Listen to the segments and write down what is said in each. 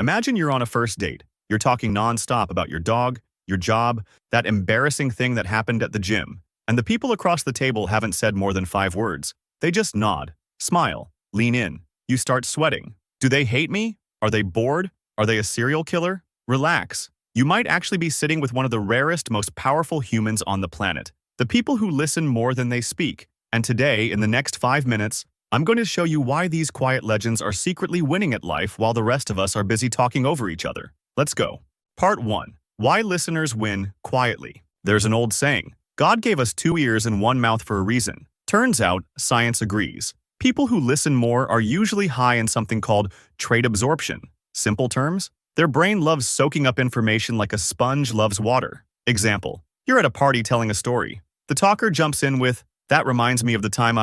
Imagine you're on a first date. You're talking nonstop about your dog, your job, that embarrassing thing that happened at the gym. And the people across the table haven't said more than 5 words. They just nod, smile, lean in. You start sweating. Do they hate me? Are they bored? Are they a serial killer? Relax. You might actually be sitting with one of the rarest, most powerful humans on the planet. The people who listen more than they speak. And today, in the next 5 minutes, I'm going to show you why these quiet legends are secretly winning at life while the rest of us are busy talking over each other. Let's go. Part 1. Why listeners win quietly. There's an old saying, God gave us 2 ears and 1 mouth for a reason. Turns out, science agrees. People who listen more are usually high in something called trait absorption. Simple terms? Their brain loves soaking up information like a sponge loves water. Example, you're at a party telling a story. The talker jumps in with, that reminds me of the time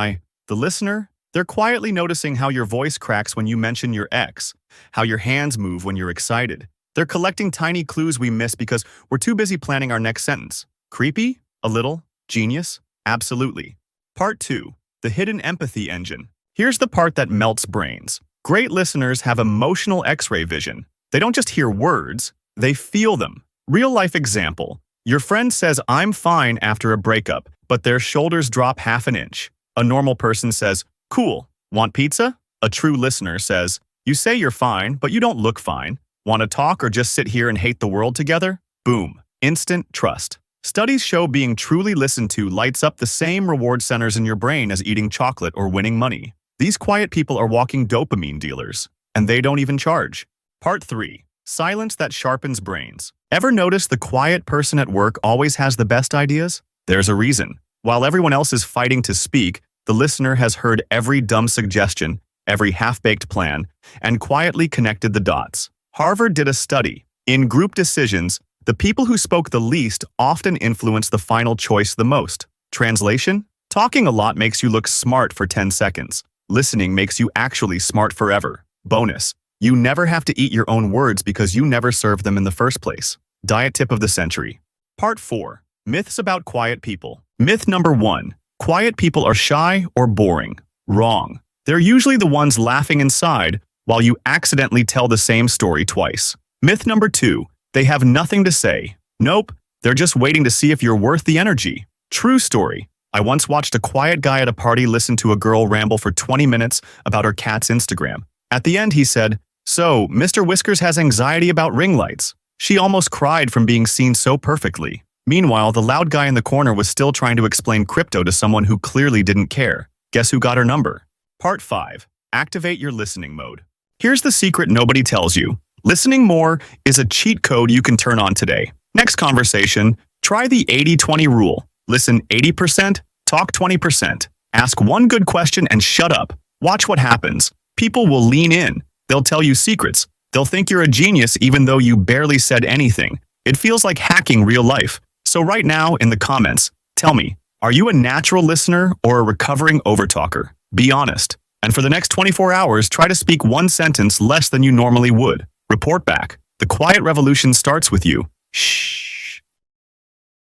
The listener? They're quietly noticing how your voice cracks when you mention your ex, how your hands move when you're excited. They're collecting tiny clues we miss because we're too busy planning our next sentence. Creepy? A little? Genius? Absolutely. Part 2. The hidden empathy engine. Here's the part that melts brains. Great listeners have emotional X-ray vision. They don't just hear words, they feel them. Real-life example. Your friend says, I'm fine after a breakup, but their shoulders drop half an inch. A normal person says, cool. Want pizza? A true listener says, you say you're fine, but you don't look fine. Want to talk or just sit here and hate the world together? Boom. Instant trust. Studies show being truly listened to lights up the same reward centers in your brain as eating chocolate or winning money. These quiet people are walking dopamine dealers, and they don't even charge. Part 3. Silence that sharpens brains. Ever notice the quiet person at work always has the best ideas? There's a reason. While everyone else is fighting to speak, the listener has heard every dumb suggestion, every half-baked plan, and quietly connected the dots. Harvard did a study. In group decisions, the people who spoke the least often influence the final choice the most. Translation? Talking a lot makes you look smart for 10 seconds. Listening makes you actually smart forever. Bonus. You never have to eat your own words because you never served them in the first place. Diet tip of the century. Part 4. Myths about quiet people. Myth number 1. Quiet people are shy or boring. Wrong. They're usually the ones laughing inside while you accidentally tell the same story twice. Myth number 2. They have nothing to say. Nope. They're just waiting to see if you're worth the energy. True story. I once watched a quiet guy at a party listen to a girl ramble for 20 minutes about her cat's Instagram. At the end, he said, so, Mr. Whiskers has anxiety about ring lights. She almost cried from being seen so perfectly. Meanwhile, the loud guy in the corner was still trying to explain crypto to someone who clearly didn't care. Guess who got her number? Part 5. Activate your listening mode. Here's the secret nobody tells you. Listening more is a cheat code you can turn on today. Next conversation, try the 80-20 rule. Listen 80%, talk 20%. Ask one good question and shut up. Watch what happens. People will lean in. They'll tell you secrets. They'll think you're a genius even though you barely said anything. It feels like hacking real life. So right now, in the comments, tell me, are you a natural listener or a recovering overtalker? Be honest. And for the next 24 hours, try to speak 1 sentence less than you normally would. Report back. The quiet revolution starts with you. Shh.